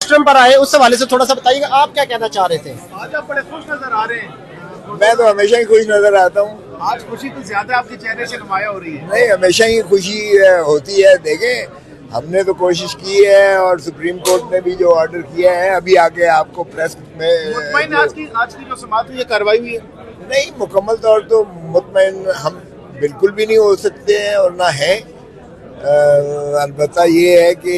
Rostrum پر آئے اس حوالے سے تھوڑا سا بتائیے گا, آپ کیا کہنا چاہ رہے تھے؟ آج آپ بڑے خوش نظر آ رہے ہیں. میں تو ہمیشہ ہی خوش نظر آتا ہوں. آج خوشی تو زیادہ آپ کے چہرے سے نمایاں ہو رہی ہے. نہیں, ہمیشہ ہی خوشی ہوتی ہے. دیکھیں, ہم نے تو کوشش کی ہے اور سپریم کورٹ نے بھی جو آرڈر کیا ہے, ابھی آگے آپ کو پریس میں مطمئن آج کی جو سماعت ہوئی ہے, کارروائی ہوئی ہے؟ نہیں, مکمل طور تو مطمئن ہم بالکل بھی نہیں ہو سکتے ہیں اور نہ ہیں. البتہ یہ ہے کہ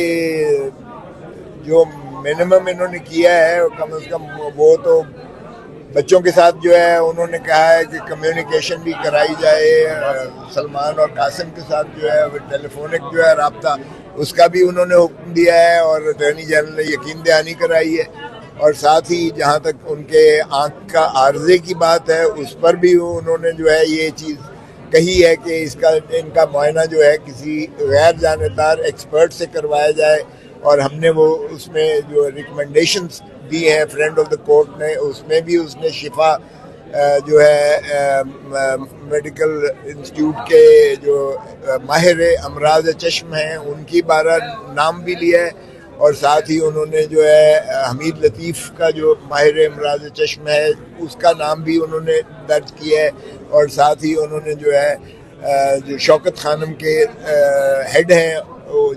جو منیمم انہوں نے کیا ہے کم از کم وہ تو بچوں کے ساتھ جو ہے انہوں نے کہا ہے کہ کمیونیکیشن بھی کرائی جائے. سلمان اور قاسم کے ساتھ جو ہے ٹیلی فونک جو ہے رابطہ, اس کا بھی انہوں نے حکم دیا ہے اور اٹارنی جنرل نے یقین دہانی کرائی ہے. اور ساتھ ہی جہاں تک ان کے آنکھ کا عارضے کی بات ہے, اس پر بھی انہوں نے جو ہے یہ چیز کہی ہے کہ ان کا معائنہ جو ہے کسی غیر جانبدار ایکسپرٹ سے کروایا جائے. اور ہم نے وہ اس میں جو ریکمنڈیشنز دی ہیں فرینڈ آف دا کورٹ نے, اس میں بھی اس نے شفا جو ہے میڈیکل انسٹیٹیوٹ کے جو ماہر امراض چشم ہیں ان کی بارہ نام بھی لیا ہے. اور ساتھ ہی انہوں نے جو ہے حمید لطیف کا جو ماہر امراض چشم ہے اس کا نام بھی انہوں نے درج کیا ہے. اور ساتھ ہی انہوں نے جو ہے جو شوکت خانم کے ہیڈ ہیں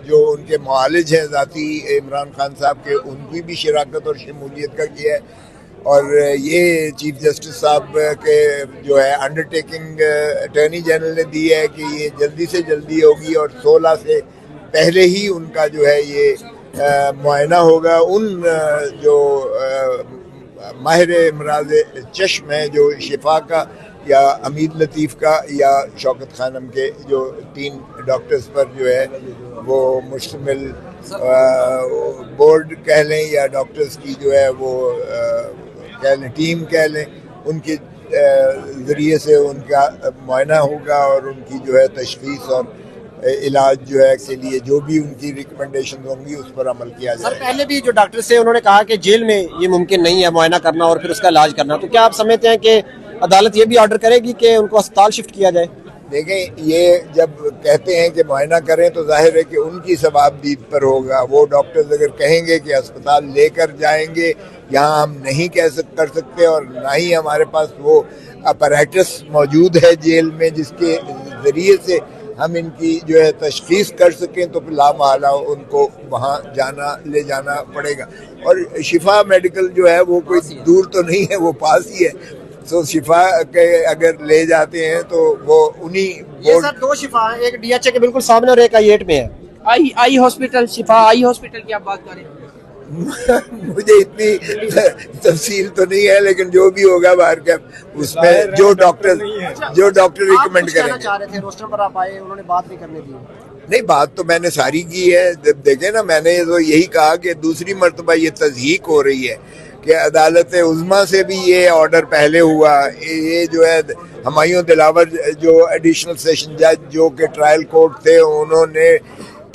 جو ان کے معالج ہیں ذاتی عمران خان صاحب کے, ان کی بھی شراکت اور شمولیت کا کیا ہے. اور یہ چیف جسٹس صاحب کے جو ہے انڈرٹیکنگ اٹارنی جنرل نے دی ہے کہ یہ جلدی سے جلدی ہوگی اور 16 سے پہلے ہی ان کا جو ہے یہ معائنہ ہوگا. ان جو ماہر امراض چشم ہیں جو شفا کا یا حمید لطیف کا یا شوکت خانم کے جو 3 ڈاکٹرز پر جو ہے وہ مشتمل بورڈ کہہ لیں یا ڈاکٹرز کی جو ہے وہ کہہ لیں ٹیم کہہ لیں, ان کے ذریعے سے ان کا معائنہ ہوگا اور ان کی جو ہے تشخیص اور علاج جو ہے کے لیے جو بھی ان کی ریکمنڈیشن ہوں گی اس پر عمل کیا جائے. سر پہلے بھی جو ڈاکٹر سے انہوں نے کہا کہ جیل میں یہ ممکن نہیں ہے معائنہ کرنا اور پھر اس کا علاج کرنا, تو کیا آپ سمجھتے ہیں کہ عدالت یہ بھی آرڈر کرے گی کہ ان کو اسپتال شفٹ کیا جائے؟ دیکھیں, یہ جب کہتے ہیں کہ معائنہ کریں تو ظاہر ہے کہ ان کی ثواب دید پر ہوگا. وہ ڈاکٹرز اگر کہیں گے کہ اسپتال لے کر جائیں گے, یہاں ہم نہیں کر سکتے اور نہ ہی ہمارے پاس وہ اپریٹس موجود ہے جیل میں جس کے ذریعے سے ہم ان کی جو ہے تشخیص کر سکیں, تو پھر لا محالہ ان کو وہاں لے جانا پڑے گا. اور شفا میڈیکل جو ہے وہ کوئی دور تو نہیں ہے, وہ پاس ہی ہے. سو شفا کے اگر لے جاتے ہیں تو وہ انہی یہ سر 2 شفا ہیں, ایک ڈی ایچ اے کے بالکل سامنے اور ایک I-8 میں ہے. آئی ہاسپٹل, شفا آئی ہاسپٹل کی آپ بات کریں. مجھے اتنی تفصیل تو نہیں ہے, لیکن جو بھی ہوگا باہر کا اس میں جو ڈاکٹر ریکمینڈ کریں گے. چاہ رہے تھے روسٹر پر آپ آئے, انہوں نے بات نہیں کرنے دی. نہیں, بات تو میں نے ساری کی ہے. دیکھیں نا, میں نے تو یہی کہا کہ دوسری مرتبہ یہ تضحیق ہو رہی ہے کہ عدالت عظمیٰ سے بھی یہ آرڈر پہلے ہوا. یہ جو ہے ہمایوں دلاور جو ایڈیشنل سیشن جج جو کہ ٹرائل کورٹ تھے, انہوں نے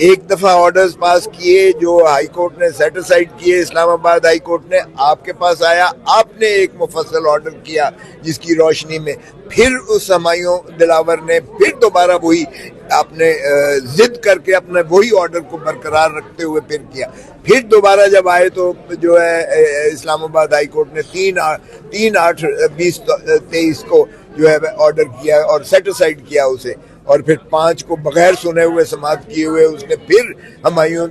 ایک دفعہ آرڈرز پاس کیے جو ہائی کورٹ نے سیٹ اسائڈ کیے. اسلام آباد ہائی کورٹ نے آپ کے پاس آیا, آپ نے ایک مفصل آرڈر کیا جس کی روشنی میں پھر اس ہمایوں دلاور نے پھر دوبارہ وہی اپنے ضد کر کے اپنے وہی آرڈر کو برقرار رکھتے ہوئے پھر کیا. پھر دوبارہ جب آئے تو جو ہے اسلام آباد ہائی کورٹ نے 3/8/2023 کو جو ہے آرڈر کیا اور سیٹ اسائڈ کیا اسے, اور پھر 5 کو بغیر سنے ہوئے سماعت کیے ہوئے اس نے پھر ہمایوں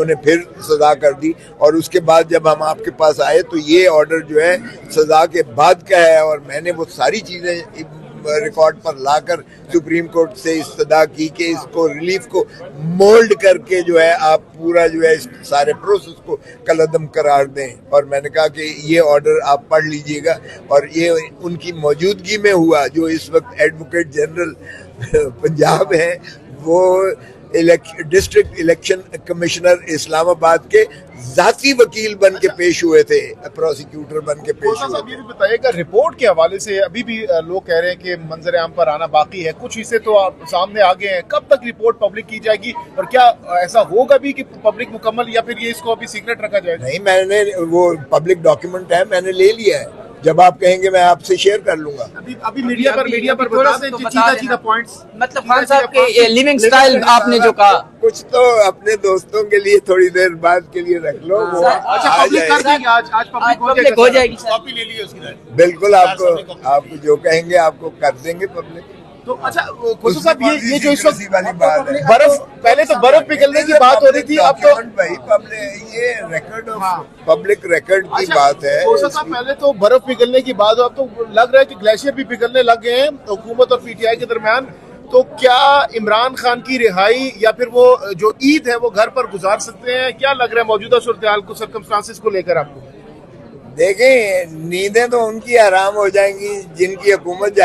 نے پھر سزا کر دی. اور اس کے بعد جب ہم آپ کے پاس آئے تو یہ آرڈر جو ہے سزا کے بعد کا ہے, اور میں نے وہ ساری چیزیں ریکارڈ پر لا کر سپریم کورٹ سے استدعا کی کہ اس کو ریلیف کو مولڈ کر کے جو ہے آپ پورا جو ہے اس سارے پروسیس کو کالعدم قرار دیں. اور میں نے کہا کہ یہ آرڈر آپ پڑھ لیجئے گا, اور یہ ان کی موجودگی میں ہوا. جو اس وقت ایڈوکیٹ جنرل پنجاب ہیں وہ ڈسٹرکٹ الیکشن کمشنر اسلام آباد کے ذاتی وکیل بن کے پیش ہوئے تھے, پروسیکیوٹر بن کے پیش ہوئے تھے. یہ بھی بتائیے گا رپورٹ کے حوالے سے ابھی بھی لوگ کہہ رہے ہیں کہ منظر عام پر آنا باقی ہے, کچھ حصے تو سامنے آ گئے ہیں. کب تک رپورٹ پبلک کی جائے گی, اور کیا ایسا ہوگا بھی کہ پبلک مکمل, یا پھر یہ اس کو ابھی سیکرٹ رکھا جائے گا؟ نہیں, میں نے وہ پبلک ڈاکیومنٹ ہے, میں نے لے لیا ہے. جب آپ کہیں گے میں آپ سے شیئر کر لوں گا. ابھی میڈیا پر بتا دیں چیدہ پوائنٹس. مطلب خان صاحب کے لیونگ سٹائل آپ نے جو کہا, کچھ تو اپنے دوستوں کے لیے تھوڑی دیر بعد کے لیے رکھ لو, وہ اچھا آ پبلک کر جائے. دیں گے, آج پبلک ہو جائے گی سر. کاپی لے لیے اس کی. بالکل آپ جو کہیں گے آپ کو کر دیں گے پبلک. تو اچھا خسرو صاحب یہ جو اس وقت والی بات ہے, برف, پہلے تو برف پگھلنے کی بات ہو رہی تھی, اب تو بھائی پبلک یہ ریکارڈ پبلک ریکارڈ کی بات ہے. خسرو صاحب پہلے تو برف پگھلنے کی بات ہو, اب تو لگ رہا ہے کہ گلیشیئر بھی پگھلنے لگ گئے ہیں حکومت اور پی ٹی آئی کے درمیان. تو کیا عمران خان کی رہائی یا پھر وہ جو عید ہے وہ گھر پر گزار سکتے ہیں؟ کیا لگ رہا ہے موجودہ صورتحال کو, سرکمسٹانسز کو لے کر آپ کو؟ دیکھیں نیندیں تو ان کی حرام ہو جائیں گی جن کی حکومت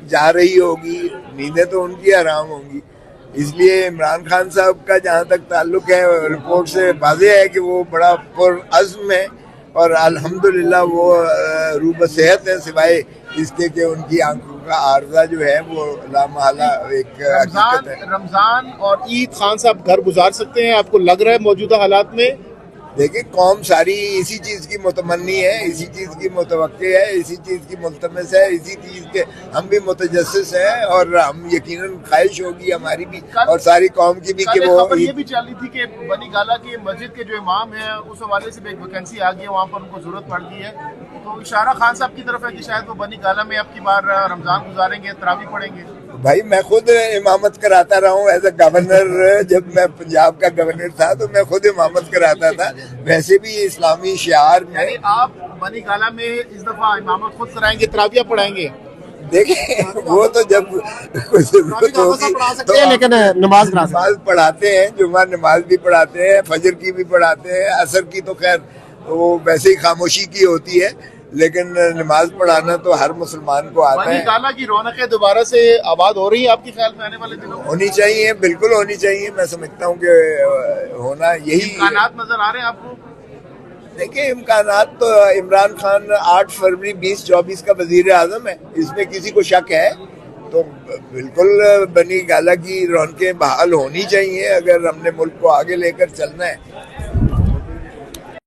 جا رہی ہوگی, نیندیں تو ان کی حرام ہوں گی. اس لیے عمران خان صاحب کا جہاں تک تعلق ہے رپورٹ سے واضح ہے کہ وہ بڑا پرعزم ہے اور الحمدللہ وہ روح صحت ہے, سوائے اس کے کہ ان کی آنکھوں کا عارضہ جو ہے وہ لامحالہ ایک حقیقت ہے. رمضان اور عید خان صاحب گھر گزار سکتے ہیں آپ کو لگ رہا ہے موجودہ حالات میں؟ دیکھیں قوم ساری اسی چیز کی متمنی ہے, اسی چیز کی متوقع ہے, اسی چیز کی ملتمس ہے, اسی چیز کے ہم بھی متجسس ہیں اور ہم یقیناً خواہش ہوگی ہماری بھی اور ساری قوم کی بھی کہ وہ. خبر یہ بھی چل رہی تھی کہ بنی گالا کی مسجد کے جو امام ہیں اس حوالے سے بھی ایک ویکینسی آ گئی ہے, وہاں پر ان کو ضرورت پڑ گئی ہے, تو اشارہ خان صاحب کی طرف ہے کہ شاید وہ بنی گالا میں اب کی بار رمضان گزاریں گے, تراویح پڑھیں گے. بھائی میں خود امامت کراتا رہا ہوں ایز اے گورنر, جب میں پنجاب کا گورنر تھا تو میں خود امامت کراتا تھا. ویسے بھی اسلامی شعار میں یعنی آپ بنی گالا میں اس دفعہ امامت خود کرائیں گے, تراویح پڑھائیں گے؟ دیکھیں وہ تو جب کوئی ضرورت ہوگی تو لیکن نماز پڑھاتے ہیں, جمعہ نماز بھی پڑھاتے ہیں, فجر کی بھی پڑھاتے ہیں, عصر کی تو خیر وہ ویسے ہی خاموشی کی ہوتی ہے, لیکن نماز پڑھانا تو ہر مسلمان کو آتا بنی ہے. گالا کی رونقیں دوبارہ سے آباد ہو رہی ہیں آپ کے خیال میں آنے والے دنوں؟ ہونی چاہیے, بالکل ہونی چاہیے. میں سمجھتا ہوں کہ ہونا یہی امکانات نظر آ رہے ہیں آپ کو؟ دیکھیں امکانات تو عمران خان 8 فروری 2024 کا وزیر اعظم ہے, اس میں کسی کو شک ہے؟ تو بالکل بنی گالا کی رونقیں بحال ہونی چاہیے اگر ہم نے ملک کو آگے لے کر چلنا ہے.